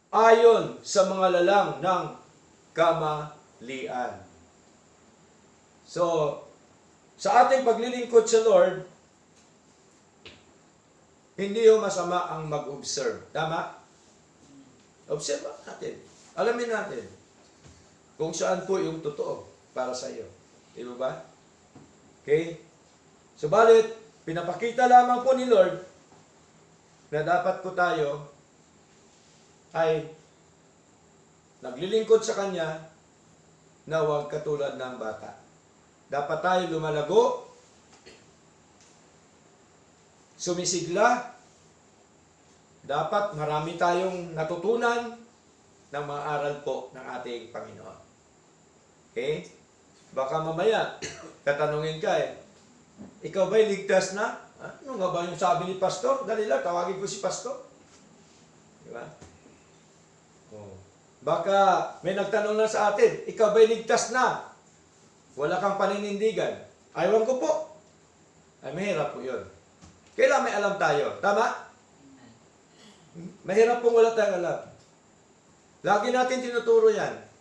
ayon sa mga lalang ng kamalian. So, sa ating paglilingkod sa Lord, hindi ho masama ang mag-observe. Tama? Observe natin. Alamin natin kung saan po yung totoo para sa iyo. Di ba? Okay? Subalit, pinapakita lamang po ni Lord na dapat po tayo ay naglilingkod sa Kanya na huwag katulad ng bata. Dapat tayo lumalago, sumisigla, dapat marami tayong natutunan ng mga aral po ng ating Panginoon. Okay? Baka mamaya, tatanungin ka ikaw ba'y ligtas na? Ano nga ba yung sabi ni Pastor? Dali lang, tawagin ko si Pastor. Di ba? Oh. Baka may nagtanong na sa atin, ikaw ba'y ligtas na? Wala kang paninindigan. Aywan ko po. Ay, mahirap po yun. Kailangan may alam tayo. Tama? Mahirap pong wala tayong alam. Lagi natin tinuturo yan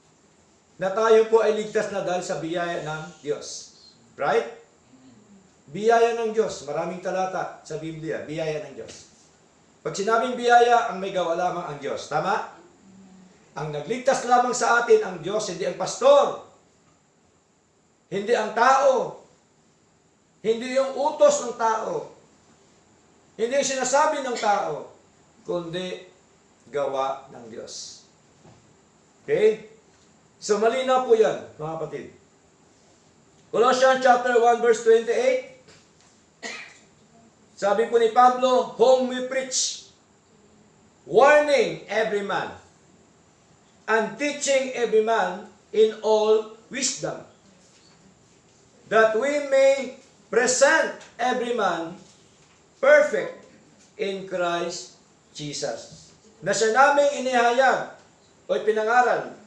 na tayo po ay ligtas na dahil sa biyaya ng Diyos. Right? Biyaya ng Diyos. Maraming talata sa Biblia. Biyaya ng Diyos. Pag sinabing biyaya, ang may gawa lamang ang Diyos. Tama? Ang nagligtas lamang sa atin ang Diyos, hindi ang pastor. Hindi ang tao. Hindi yung utos ng tao. Hindi yung sinasabi ng tao. Kundi gawa ng Diyos. Okay? So malinaw po yan, mga kapatid. Colossians chapter 1 verse 28. Sabi po ni Pablo, whom we preach, warning every man, and teaching every man in all wisdom, that we may present every man perfect in Christ Jesus. Na siya naming inihayag o pinangaral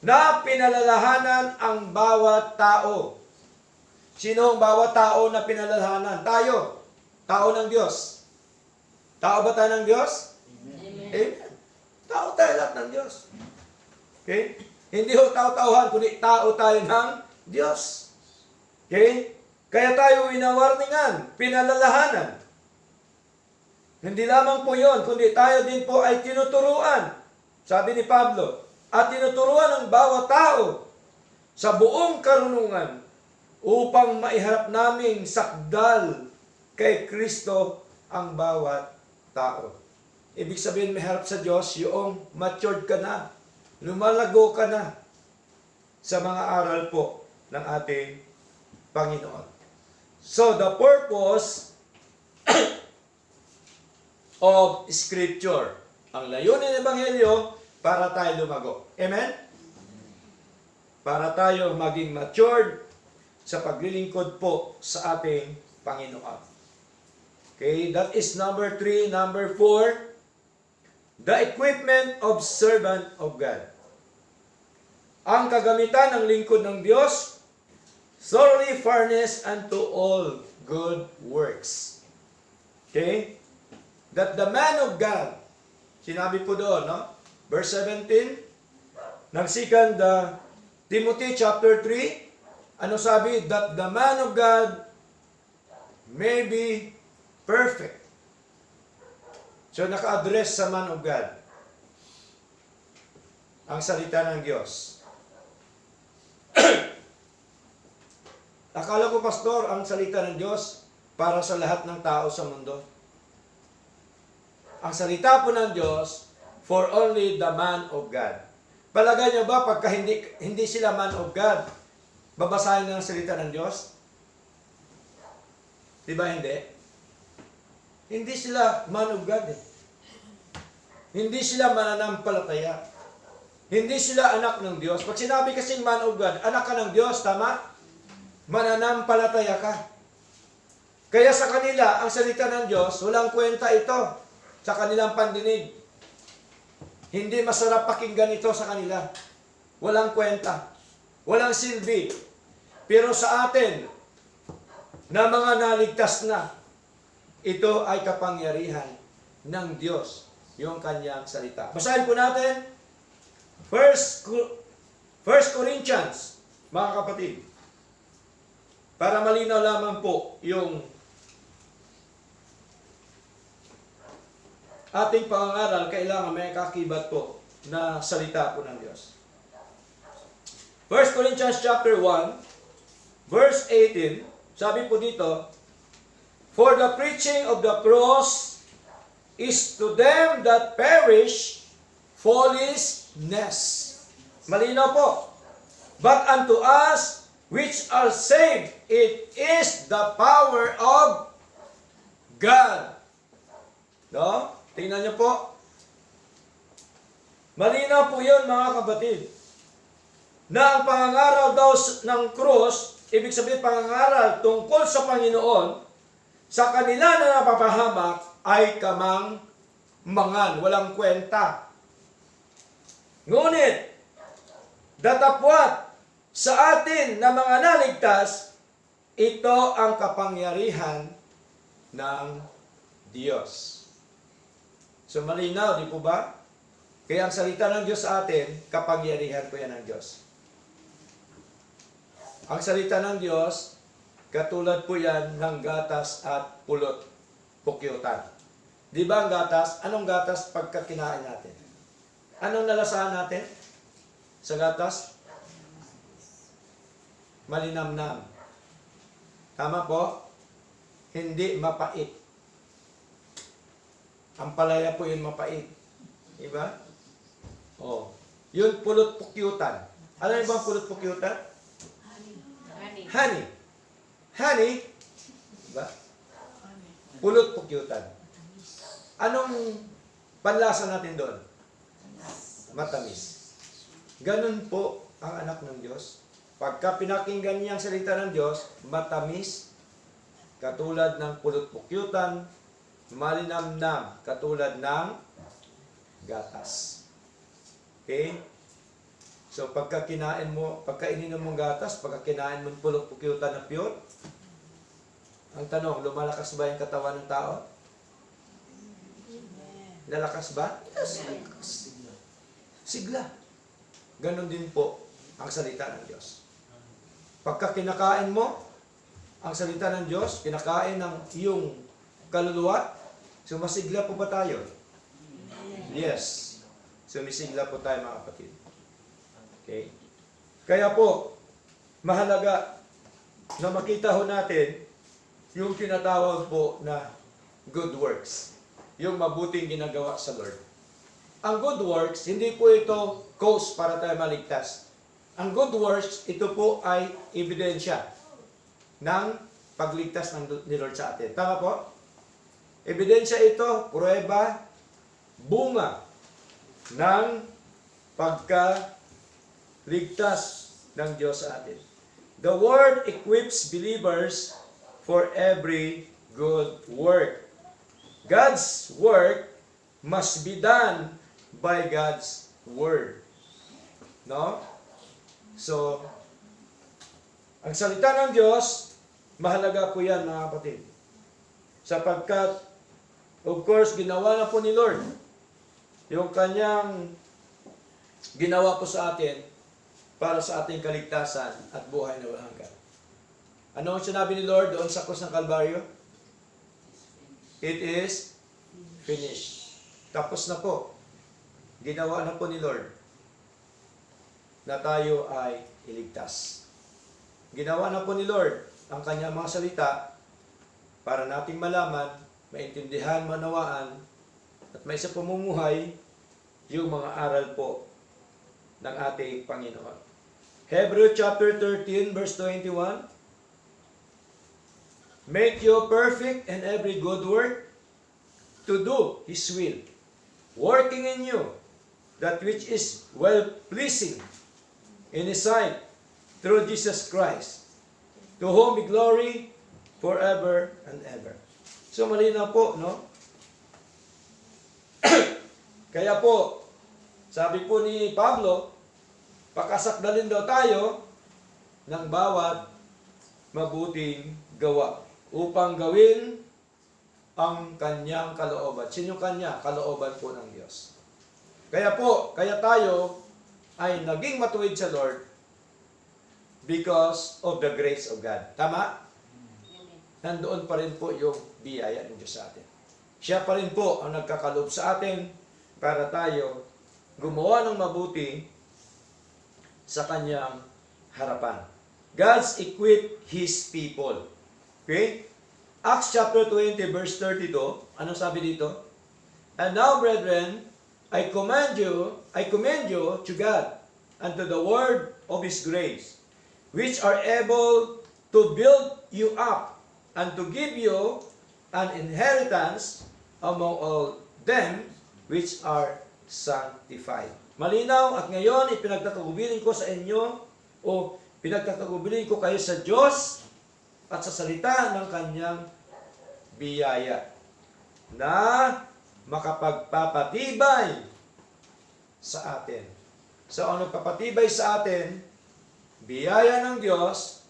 na pinalalahanan ang bawat tao. Sino ang bawat tao na pinalalahanan? Tayo. Tao ng Diyos. Tao ba tayo ng Diyos? Amen. Amen. Tao tayo lahat ng Diyos. Okay? Hindi ho tao-tauhan, kundi tao tayo ng Diyos. Okay? Kaya tayo winawarningan, pinalalahanan. Hindi lamang po yon, kundi tayo din po ay tinuturuan. Sabi ni Pablo, at tinuturuan ng bawat tao sa buong karunungan upang maiharap naming sakdal kay Kristo ang bawat tao. Ibig sabihin, may harap sa Diyos, yung matured ka na, lumalago ka na sa mga aral po ng ating Panginoon. So, the purpose of Scripture. Ang layunin ng Ebanghelyo, para tayo lumago. Amen? Para tayo maging matured sa paglilingkod po sa ating Panginoon. Okay, that is number 3. Number 4, the equipment of servant of God. Ang kagamitan ng lingkod ng Diyos, thoroughly furnished unto all good works. Okay? that the man of God, sinabi po doon, no? Verse 17, ng 2 Timothy chapter 3, ano sabi? That the man of God may be perfect. So, naka-address sa man of God ang salita ng Diyos. Akala ko, Pastor, ang salita ng Diyos para sa lahat ng tao sa mundo. Ang salita po ng Diyos for only the man of God. Palagay niyo ba, pagka hindi sila man of God, babasahin na ang salita ng Diyos? Diba hindi? Hindi sila man of God eh. Hindi sila mananampalataya. Hindi sila anak ng Diyos. Pag sinabi kasing man of God, anak ka ng Diyos, tama? Mananampalataya ka. Kaya sa kanila, ang salita ng Diyos, walang kwenta ito sa kanilang pandinig. Hindi masarap pakinggan ito sa kanila. Walang kwenta. Walang silbi. Pero sa atin, na mga naligtas na, ito ay kapangyarihan ng Diyos, yung kanyang salita. Basahin po natin, 1 Corinthians, mga kapatid. Para malinaw lamang po yung ating pangangaral, kailangan may kakibat po na salita po ng Diyos. 1 Corinthians chapter 1, verse 18, sabi po dito, for the preaching of the cross is to them that perish foolishness. Malinaw po. But unto us which are saved, it is the power of God. No? Tingnan niyo po. Malinaw po yun, mga kapatid. Na ang pangangaral daw ng cross, ibig sabihin pangangaral tungkol sa Panginoon, sa kanila na napapahamak ay kamang-mangan, walang kwenta. Ngunit, datapwat sa atin na mga naligtas, ito ang kapangyarihan ng Diyos. So malinaw, di po ba? Kaya ang salita ng Diyos sa atin, kapangyarihan po yan ng Diyos. Ang salita ng Diyos, katulad po yan ng gatas at pulot, pukyutan. Di ba ang gatas? Anong gatas pagka kinain natin? Anong nalasahan natin sa gatas? Malinamnam. Tama po? Hindi mapait. Ang palaya po yun mapait. Diba? Oh. Yun pulot pukyutan. Alam niyo ba ang pulot pukyutan? Honey. Honey. Diba? Pulot pukyutan. Anong panlasa natin doon? Matamis. Ganun po ang anak ng Diyos. Pagka pinakinggan niya ang salita ng Diyos, matamis, katulad ng pulot pukyutan, malinamnam, katulad ng gatas. Okay? So, pagka ininom mong gatas, pagka kinain mo pulot pukyutan na pure, ang tanong, lumalakas ba yung katawan ng tao? Lalakas ba? Yes, lalakas. Sigla. Ganon din po ang salita ng Diyos. Pagka kinakain mo ang salita ng Diyos, kinakain ng iyong kaluluwa, sumasigla po ba tayo? Yes. Sumisigla po tayo, mga kapatid. Okay? Kaya po, mahalaga na makita ho natin yung tinatawag po na good works. Yung mabuting ginagawa sa Lord. Ang good works, hindi po ito cause para tayo maligtas. Ang good works, ito po ay ebidensya ng pagligtas ni Lord sa atin. Tama po? Ebidensya ito, pruweba, bunga ng pagkaligtas ng Diyos sa atin. The Word equips believers for every good work. God's work must be done by God's Word. No? So, ang salita ng Diyos, mahalaga po yan, mga kapatid. Sapagkat Of course, ginawa na po ni Lord yung kanyang ginawa po sa atin para sa ating kaligtasan at buhay na walang hanggan. Ano ang sinabi ni Lord doon sa krus ng Kalbaryo? It is finished. Tapos na po. Ginawa na po ni Lord na tayo ay iligtas. Ginawa na po ni Lord ang kanyang mga salita para nating malaman, maintindihan, manawaan, at may sa pamumuhay yung mga aral po ng ating Panginoon. Hebrews chapter 13 verse 21. Make you perfect in every good work to do His will, working in you that which is well-pleasing in His sight through Jesus Christ, to whom be glory forever and ever. So malinaw po, no? Kaya po, sabi po ni Pablo, pakasakdalin daw tayo ng bawat mabuting gawa upang gawin ang kanyang kalooban. Sino kanya? Kalooban po ng Diyos. Kaya po, kaya tayo ay naging matuwid sa Lord because of the grace of God. Tama? Nandoon pa rin po yung biyaya ng Diyos sa atin. Siya pa rin po ang nagkakaloob sa atin para tayo gumawa ng mabuti sa kanyang harapan. God's equip His people. Okay? Acts chapter 20 verse 32, anong sabi dito? And now, brethren, I commend you to God and to the word of His grace, which are able to build you up and to give you an inheritance among all them which are sanctified. Malinaw at ngayon ipinagtatagubilin ko sa inyo o pinagtatagubilin ko kayo sa Diyos at sa salita ng kanyang biyaya na makapagpapatibay sa atin. So, ang nagpapatibay sa atin, biyaya ng Diyos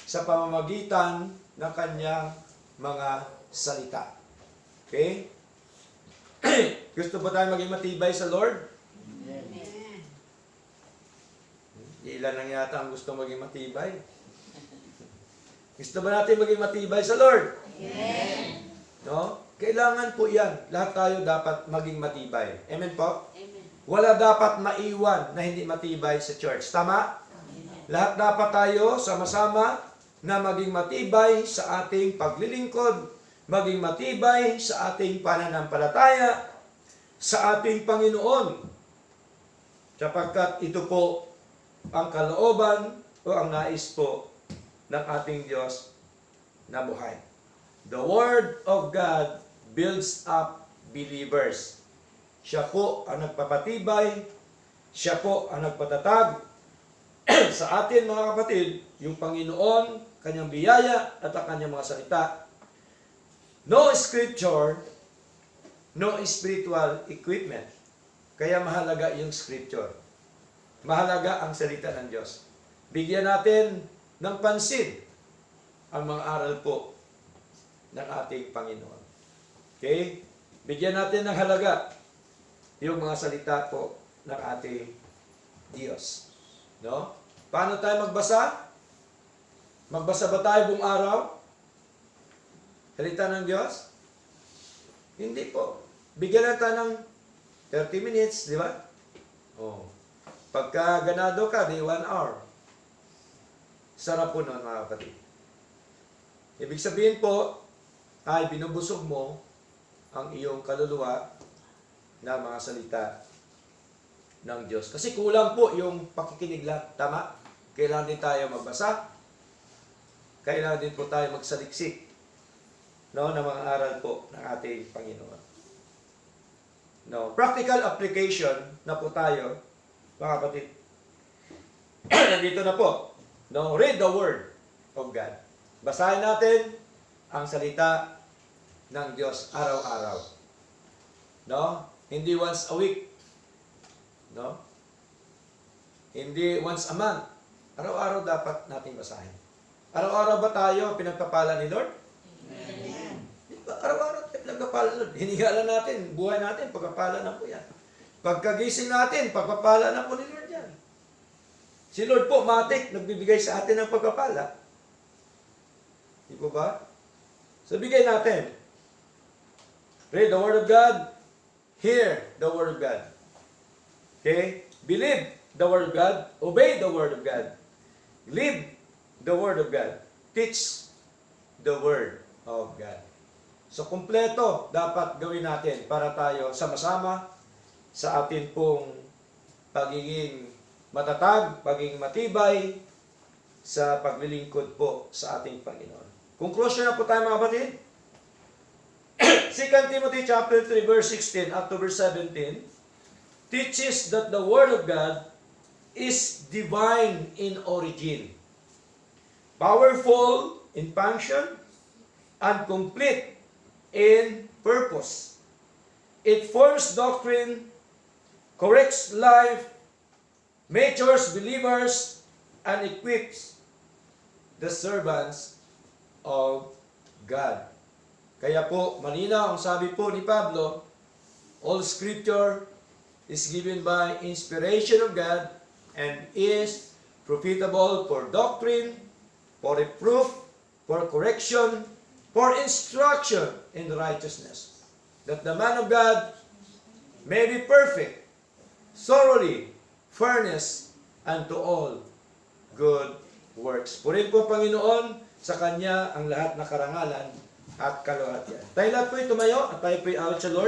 sa pamamagitan ng kanyang mga salita. Okay? Gusto ba tayo maging matibay sa Lord? Amen. Ilan lang yata ang gusto maging matibay? Gusto ba natin maging matibay sa Lord? Amen. No? Kailangan po yan. Lahat tayo dapat maging matibay. Amen po? Amen. Wala dapat maiwan na hindi matibay sa church. Tama? Lahat dapat tayo sama-sama na maging matibay sa ating paglilingkod, maging matibay sa ating pananampalataya, sa ating Panginoon. Sapagkat ito po ang kalooban o ang nais po ng ating Diyos na buhay. The Word of God builds up believers. Siya po ang nagpapatibay, siya po ang nagpatatag sa atin mga kapatid, yung Panginoon, kanyang biyaya at ang kanyang mga salita. No scripture, no spiritual equipment. Kaya mahalaga yung scripture. Mahalaga ang salita ng Diyos. Bigyan natin ng pansin ang mga aral po ng ating Panginoon. Okay? Bigyan natin ng halaga yung mga salita po ng ating Diyos. No? Paano tayo magbasa? Magbasa ba tayo buong araw? Salita ng Diyos? Hindi po. Bigyan natin tayo ng 30 minutes, di ba? Oh. Pagka ganado ka, di 1 hour. Sarap po nun, mga kapatid. Ibig sabihin po, ay binubusog mo ang iyong kaluluwa na mga salita ng Diyos. Kasi kulang po yung pakikinig lang. Tama? Kailangan din tayo magbasa. Kailangan din po tayo magsaliksik, no, ng mga aral po ng ating Panginoon. No, practical application na po tayo, mga kapatid. Nandito na po. No, read the Word of God. Basahin natin ang salita ng Diyos araw-araw. No? Hindi once a week. No? Hindi once a month. Araw-araw dapat nating basahin. Araw-araw ba tayo pinagpapala ni Lord? Amen. Araw-araw tayo pagkapala nun. Hiningala natin, buhay natin, pagkapala na po yan. Pagkagising natin, pagkapala na po ni Lord yan. Si Lord po, matik, nagbibigay sa atin ng pagkapala. Di po ba? So, bigay natin. Read the Word of God. Hear the Word of God. Okay? Believe the Word of God. Obey the Word of God. Live the Word of God. Teach the Word of God. So, kumpleto dapat gawin natin para tayo sama-sama sa atin pong pagiging matatag, pagiging matibay sa paglilingkod po sa ating Panginoon. Conclusion na po tayo mga kapatid. 2 Timothy chapter 3 verse 16 up to verse 17 teaches that the Word of God is divine in origin, powerful in function, and complete in purpose. It forms doctrine, corrects life, matures believers, and equips the servants of God. Kaya po, malinaw ang sabi po ni Pablo, all scripture is given by inspiration of God and is profitable for doctrine, for reproof, for correction, for instruction in righteousness, that the man of God may be perfect, thoroughly furnished unto all good works. Purihin po Panginoon sa Kanya ang lahat na karangalan at kaluwalhatian. Tayo lahat po tumayo at tayo po i-out sa Lord.